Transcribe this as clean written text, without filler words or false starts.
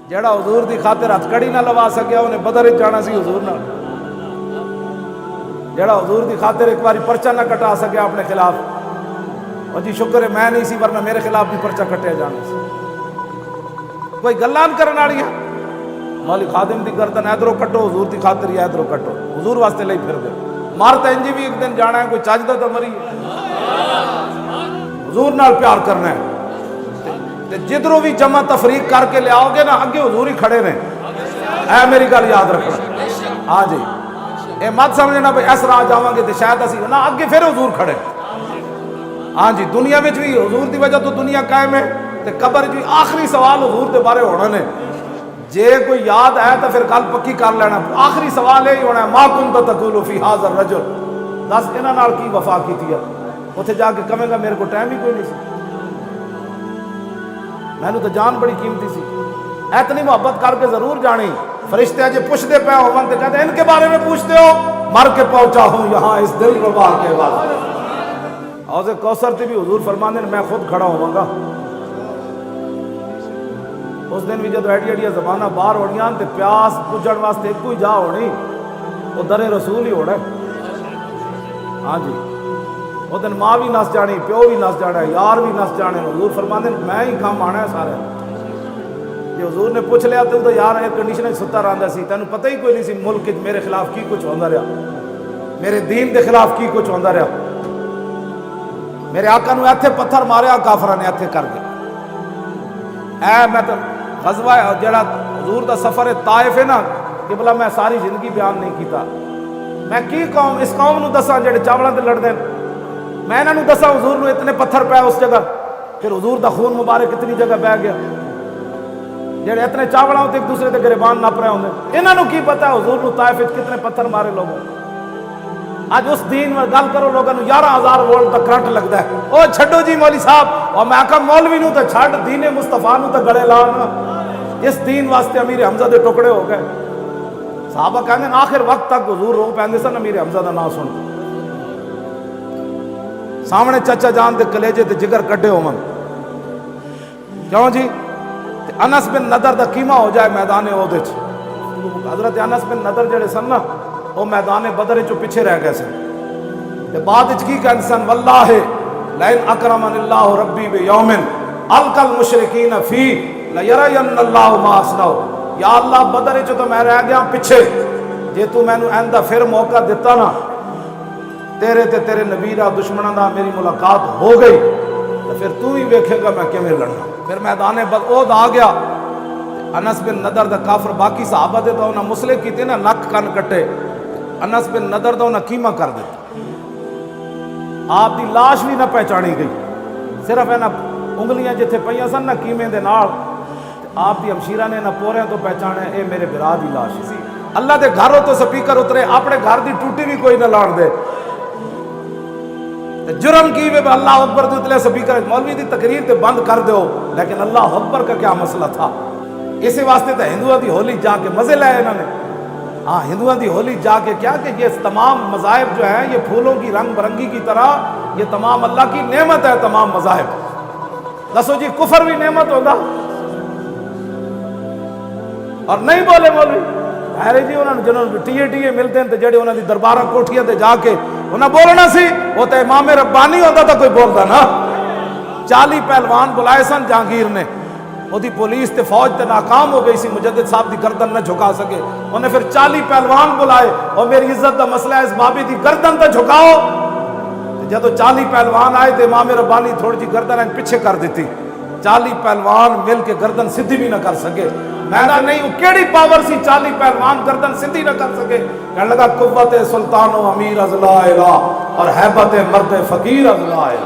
جیڑا حضور دی خاطر ہتھ کڑی نہ لوا سکیا انہیں بدر وچ جانا سی حضور نال، جیڑا حضور دی خاطر ایک باری پرچہ نہ کٹا سکیا اپنے خلاف، اور جی شکر ہے میں نہیں سی ورنہ میرے خلاف بھی پرچہ کٹیا جانا سی۔ کوئی گلاں کرن والیاں، مولی خادم دی گردن ادھروں کٹو حضور دی خاطر ہی ادھروں کٹو، حضور واسطے لئی پھر دے مارتا انجی بھی ایک دن جانا ہے، کوئی چاجدہ تو مری حضور نال پیار کرنا ہے، تے جدروں بھی جمع تفریق کر کے لے آؤ گے نا اگے حضور ہی کھڑے نے، اے میری گل یاد رکھنا۔ ہاں جی اے مت سمجھنا بھئی اس راہ جاواں گے تے شاید اسی نہ، اگے پھر حضور کھڑے۔ ہاں جی دنیا وچ بھی حضور دی وجہ تو دنیا قائم ہے، تے قبر بھی آخری سوال حضور دے بارے ہونا نے، جے کوئی یاد ہے تو پھر گل پکی کر لینا، آخری سوال یہی ہونا ہے ما کنت تقول فی ھذا الرجل، دس انہاں نال کی وفا کیتی ہے، اتنے جا کے کہے گا میرے کو ٹائم ہی کوئی نہیں سی، میں نے تو جان بڑی قیمتی سی، اتنی محبت کر کے ضرور جانی۔ فرشتے اجے پوچھتے پے ہون تے کہتے ہیں ان کے بارے میں پوچھتے ہو، مر کے پہنچا ہوں یہاں اس دل ربا کے واسطے۔ حوض کوثر تے بھی حضور فرماندے میں خود کھڑا ہوں گا، اس دن بھی جب ایڈی ایڈی زبانہ باہر ہونیاں تے پیاس پجن واسطے ایک ہی جا ہونی، وہ در رسول ہی ہونا ہے۔ ہاں جی وہ دن ماں بھی نس جانی، پیو بھی نس جانا ہے، یار بھی نس جانے، حضور فرماندے میں ہی کام آنا ہے سارے۔ جی حضور نے پوچھ لیا تو یار ایئر کنڈیشن ستا رہندا سی، تینوں پتہ ہی کوئی نہیں سی ملک میرے خلاف کی کچھ ہوندا رہا، میرے دین دے خلاف کی کچھ ہوندا رہا، میرے آقا نو ایتھے پتھر ماریا کافراں نے ایتھے کر کے، اے میں تو غزوہ جڑا حضور دا سفر طائف ہے نا کہ بلا میں ساری زندگی بیان نہیں کیتا، میں کی قوم اس قوم نو دساں جڑے چاولاں تے لڑدے، میں انہاں نو دساں حضور نو اتنے پتھر پے اس جگہ، پھر حضور دا خون مبارک اتنی جگہ بہ گیا، جڑے اتنے چاولاں تے ایک دوسرے دے گریبان نپ رہے ہوندے، انہاں نو کی پتہ حضور نو طائف وچ کتنے پتھر مارے لوگوں۔ آج اس دین میں گل کرو لوگوں نو 11,000 وولٹ دا کرنٹ لگدا ہے، او چھڈو جی مولوی صاحب، اور میں آکھا مولوی نو تے چھڈ دین مصطفیٰ نو تے گڑے لانا، اس دین واسطے امیر حمزہ دے ٹکڑے ہو گئے۔ صحابہ کہندے آخر وقت تک حضور رو پیندے سن امیر حمزہ دا نام سن کے، سامنے چچا جان دے کلیجے تے جگر کڈے ہون، کیوں جی انس بن نضر دا کیما ہو جائے میدان احد وچ، حضرت انس بن نضر جڑے سن نا وہ میدان بدر وچ پیچھے رہ گئے سن، تے بعد وچ کی کہندے سن واللہ لئن اکرمن اللہ ربی بیوم القى المشرکین فی لیرین اللہ ما اصنع، یا اللہ بدر وچ تو میں رہ گیا پیچھے، جے تو مینوں آئندہ پھر موقع دیتا نا تیرے تے تیرے نبی دا دشمناں دا میری ملاقات ہو گئی تو پھر تو ہی ویکھے گا میں کیویں لڑنا۔ پھر میدان احد آ گیا، انس بن نضر دا کافر باقی صحابہ دے تو انہاں مسلح کیتے نا نک کن کٹے، انس بن نضر دا انہاں کیما کر دیتا، آپ دی لاش بھی نہ پہچانی گئی، صرف ہے نا انگلیاں جتھے پئیاں سن نا کیمے دے نال، آپ دی ہمشیرہ نے نہ پوریاں تو پہچانے اے میرے برا دی لاش سی۔ اللہ دے گھروں تو سپیکر اترے، اپنے گھر دی ٹوٹی بھی کوئی نہ لاڑ دے، جرم کی وے اللہ اکبر تو اتلے سپیکر مولوی دی تقریر تے بند کر دو، لیکن اللہ اکبر کا کیا مسئلہ تھا؟ اسی واسطے تو ہندوؤں دی ہولی جا کے مزے لائے انہوں نے، ہاں ہندوؤں دی ہولی جا کے کیا کہ یہ تمام مذاہب جو ہیں یہ پھولوں کی رنگ برنگی کی طرح، یہ تمام اللہ کی نعمت ہے، تمام مذاہب۔ دسو جی کفر بھی نعمت ہوگا؟ اور نہیں بولے مولوی ارے جی انہوں نے جنہوں ٹیے ملتے ہیں جڑے انہوں نے دربارہ کوٹھیاں تے جا کے انہیں بولنا سی، وہ تو امام ربانی ہوتا تو کوئی بولتا نا۔ 40 پہلوان بلائے سن جہانگیر نے، وہ دی پولیس تے فوج تے ناکام ہو گئی سی، مجدد صاحب دی گردن نہ جھکا سکے، انہیں پھر 40 پہلوان بلائے اور میری عزت دا مسئلہ ہے اس بابی دی گردن تے جھکاؤ، جب 40 پہلوان آئے تو امام ربانی تھوڑی جی گردن پیچھے کر دیتی، 40 پہلوان مل کے گردن سدھی بھی نہ کر سکے۔ میں نہ نہیں وہ کیڑی پاور سی 40 پہلوان گردن سدھی نہ کر سکے؟ کہنے لگا قوت سلطان و امیر از لا الہ اور ہیبت مرد فقیر از لا الہ۔